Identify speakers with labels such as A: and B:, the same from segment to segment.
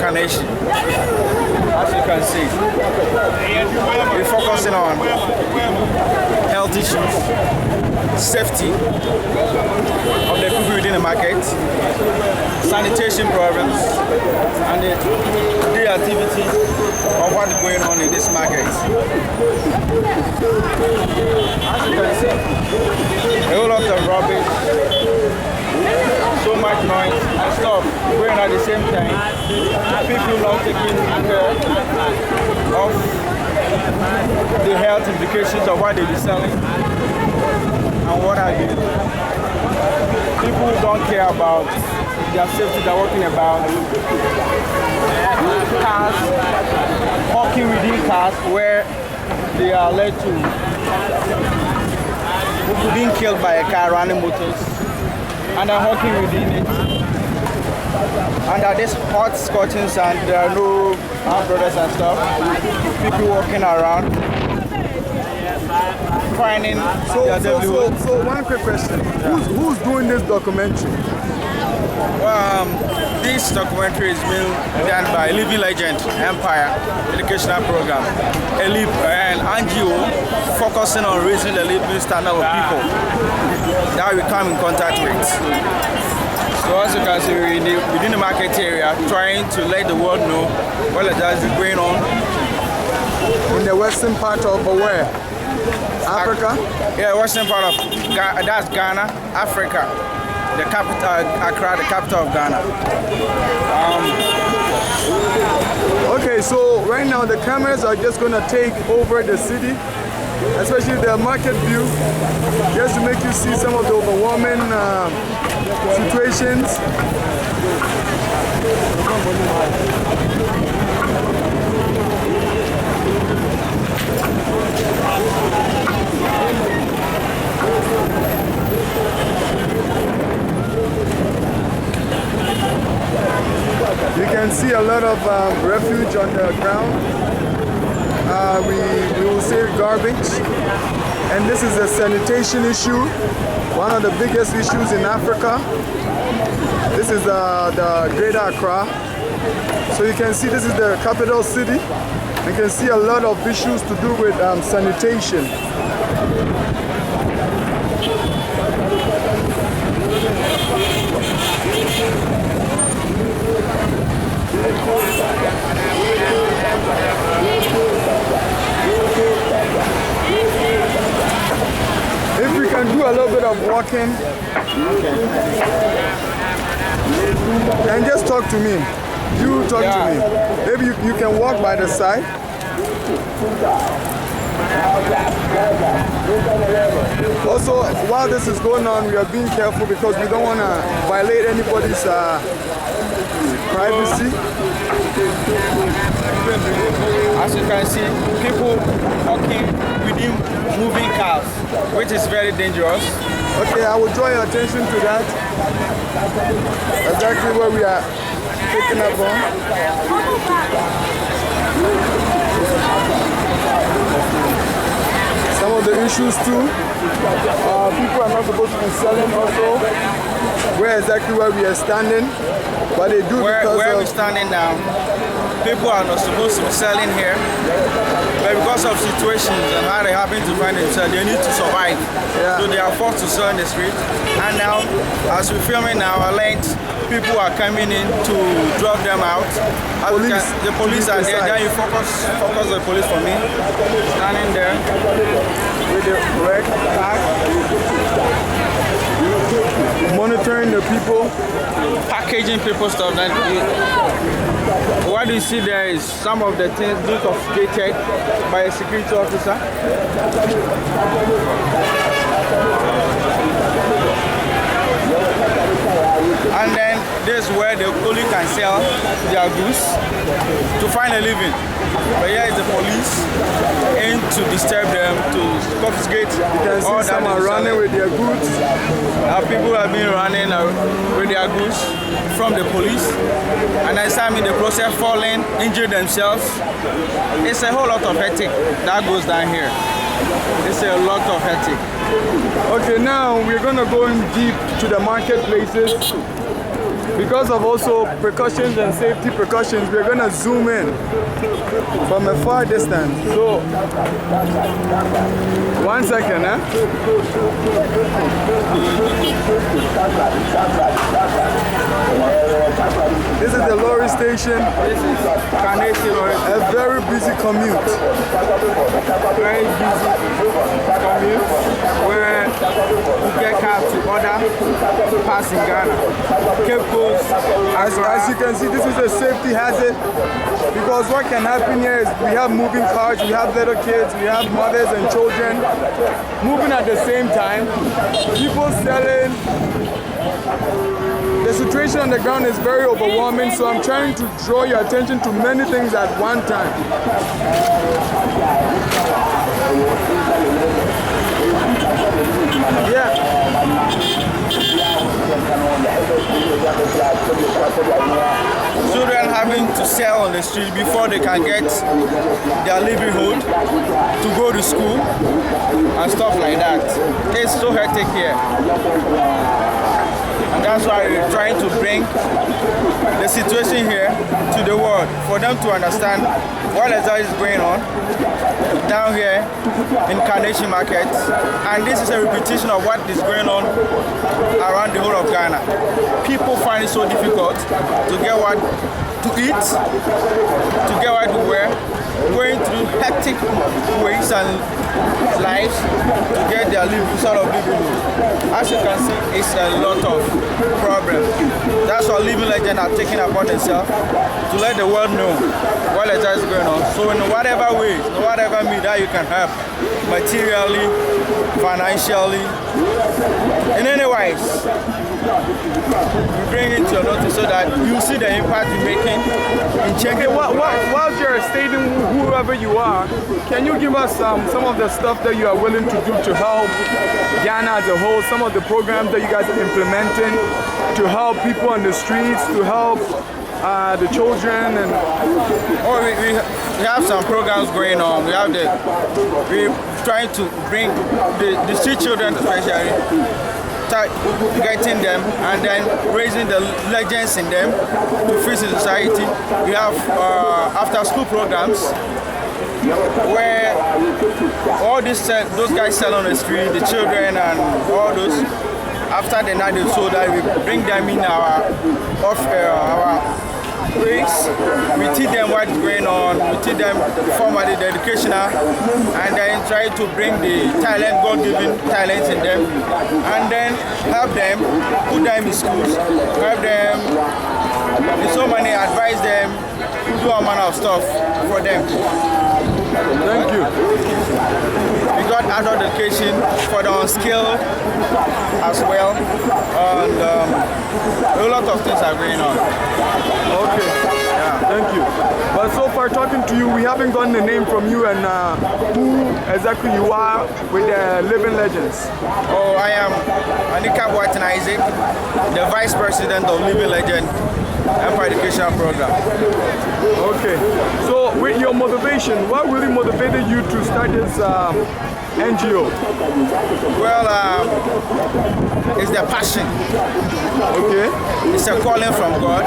A: African nation. As you can see, we're focusing on health issues, safety of the people within the market, sanitation problems, and the day activity of what's going on in this market. As you can see, a whole lot of rubbish, so much noise and stuff going at the same time. People not taking care of the health implications of what they be selling and what have you. People don't care about their safety they're working about. Cars, walking within cars where they are led to being killed by a car running motors and are walking within it. Under this hot scorching sun, there are no umbrellas and stuff. People walking around, finding
B: So one quick question. Who's doing this documentary?
A: This documentary is being done by Living Legend Empire Educational Program, an NGO focusing on raising the living standard of people that we come in contact with. So as you can see, we're within the market area, trying to let the world know what is going on.
B: In the western part of where? Africa?
A: Yeah, western part of that's Ghana, Africa. The capital, Accra, the capital of Ghana.
B: Okay, so right now the cameras are just going to take over the city, especially the market view, just to make you see some of the overwhelming situations. You can see a lot of refuge on the ground. We will say garbage. And this is a sanitation issue, one of the biggest issues in Africa. This is the Greater Accra. So you can see this is the capital city. You can see a lot of issues to do with sanitation. If we can do a little bit of walking, and just talk to me. You talk to me. Maybe you can walk by the side. Also, while this is going on, we are being careful because we don't want to violate anybody's privacy.
A: As you can see, people walking within moving cars, which is very dangerous.
B: Okay, I will draw your attention to that. Exactly where we are picking up on. Some of the issues too. People are not supposed to be selling also. Where exactly where we are standing, but they do
A: where
B: because
A: we're standing now. People are not supposed to be selling here, but because of situations and how they happen to find themselves, they need to survive.
B: Yeah.
A: So they are forced to sell in the street. And now, as we're filming now, people are coming in to drop them out. The police are there. Then you focus the police for me. Standing there with the red flag,
B: monitoring the people,
A: packaging people stuff. What you see there is some of the things being confiscated by a security officer. And then this is where the police can sell their goods to find a living. But here is the police in to disturb them, to confiscate.
B: You can see someone running with their goods.
A: People have been running with their goods from the police, and then some in the process falling, injure themselves. It's a whole lot of hectic that goes down here. It's a lot of hectic.
B: Okay, now we're gonna go in deep to the marketplaces. Because of also precautions and safety precautions, we're going to zoom in from a far distance. So, 1 second, This is the lorry station.
A: This is Kanesi Lorry.
B: A very busy commute.
A: Very busy commute where you get cars to other parts in Ghana. Cape Coast.
B: As you can see, this is a safety hazard because what can happen here is we have moving cars, we have little kids, we have mothers and children moving at the same time. People selling. The situation on the ground is very overwhelming, so I'm trying to draw your attention to many things at one time. Yeah.
A: Children having to sell on the street before they can get their livelihood to go to school and stuff like that. It's so hectic here. And that's why we're trying to bring the situation here to the world for them to understand what exactly is going on down here in Carnation Market. And this is a repetition of what is going on around the whole of Ghana. People find it so difficult to get what to eat, to get what to wear, going through hectic ways and lives to get their sort of livelihood. As you can see, it's a lot of problems. That's why Living Legend are taking upon themselves to let the world know what is going on. So in whatever way, in whatever means that you can help, materially, financially, in any ways, we bring it to your notice so that you see the impact you're making in changing.
B: While you're stating whoever you are, can you give us some of the stuff that you are willing to do to help Ghana as a whole, some of the programs that you guys are implementing to help people on the streets, to help the children? And
A: we have some programs going on. We're trying to bring the street children especially, getting them and then raising the legends in them to face the society. We have after school programs where all those guys sell on the street, the children and all those, after the night so that we bring them in our place. We teach them what's going on, we teach them formally the educational, and then try to bring the talent, God-given talents in them, and then help them, put them in schools, help them in so many, advise them, do all manner of stuff for them.
B: Thank you.
A: We got adult education for the unskilled as well, and a lot of things are going on.
B: Okay, yeah. Thank you. But so far talking to you, we haven't gotten a name from you and who exactly you are with the Living Legends.
A: Oh, I am Anika Boatin Isaac, the Vice President of Living Legend Empire Educational Program.
B: Okay, so with your motivation, what really motivated you to start this NGO?
A: Well, it's the passion.
B: Okay.
A: It's a calling from God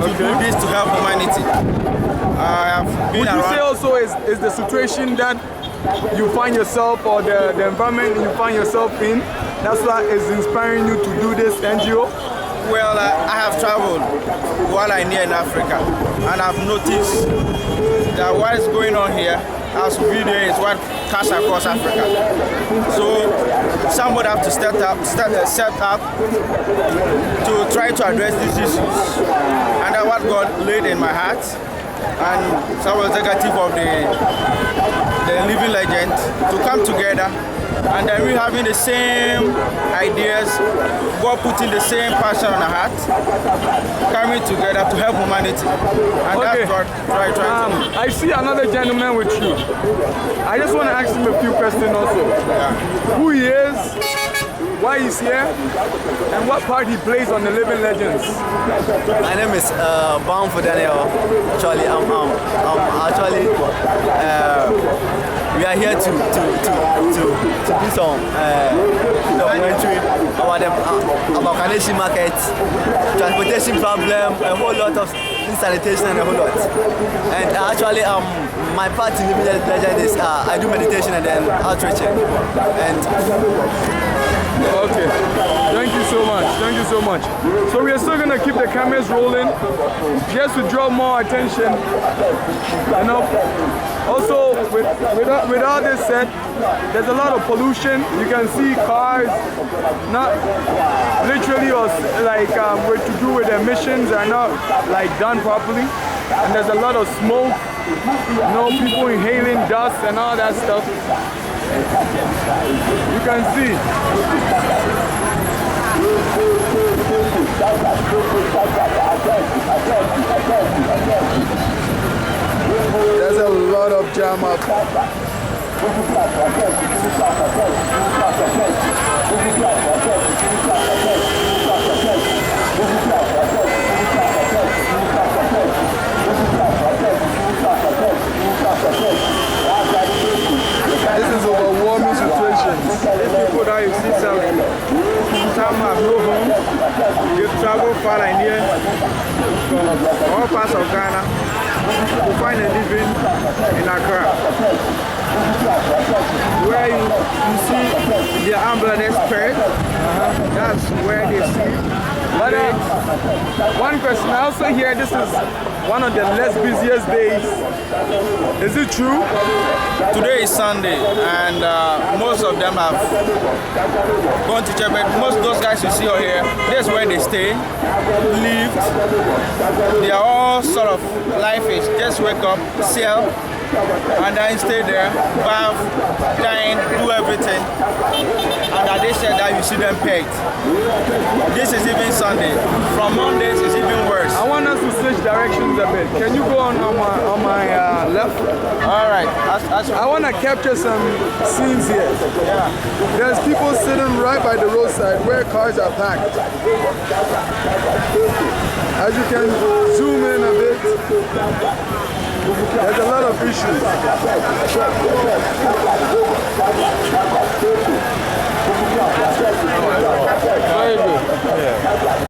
A: to do this to help humanity. I have been
B: Would you say also is the situation that you find yourself or the environment you find yourself in, that's what is inspiring you to do this NGO?
A: Well, I have traveled while I'm here in Africa, and I've noticed that what is going on here as video is what cuts across Africa. So somebody have to set up to try to address these issues, and that's what God laid in my heart. And some executive of the Living Legend to come together, and then we having the same ideas, God putting the same passion on our heart, coming together to help humanity. And
B: okay.
A: That's what I try to do.
B: I see another gentleman with you. I just want to ask him a few questions also.
A: Yeah.
B: Who he is, why he's here, and what part he plays on the Living Legends.
C: My name is Bound for Daniel. Actually, we are here to do some documentary about Kaneshie market, transportation problem, a whole lot of sanitation and a whole lot. And actually, my part in Living Legend is I do meditation and then outreach. And
B: okay, thank you so much. Thank you so much. So we are still gonna keep the cameras rolling, just to draw more attention. You know. Also, with all this said, there's a lot of pollution. You can see cars, not literally, or like with to do with emissions are not like done properly, and there's a lot of smoke. You know, people inhaling dust and all that stuff. You can see. There's a lot of jam up. This is overwhelming situation. These people that you see some have no home. They've traveled far and near from all parts of Ghana to find a living in Accra, where you see the ambulance spread. That's where they see. But one question, I also hear this is one of the less busiest days. Is it true?
A: Today is Sunday, and most of them have gone to church, but most of those guys you see over here, this is where they stay, live. They are all sort of life is just wake up, sell, and then stay there, bath, dine, do everything. And at this that you see them pegged. This is even Sunday. From Mondays it's even worse.
B: I want us to switch directions a bit. Can you go on my left?
A: All right.
B: I want to capture some scenes here.
A: Yeah.
B: There's people sitting right by the roadside where cars are parked. As you can zoom in a bit, there's a lot of issues. Very good. Yeah.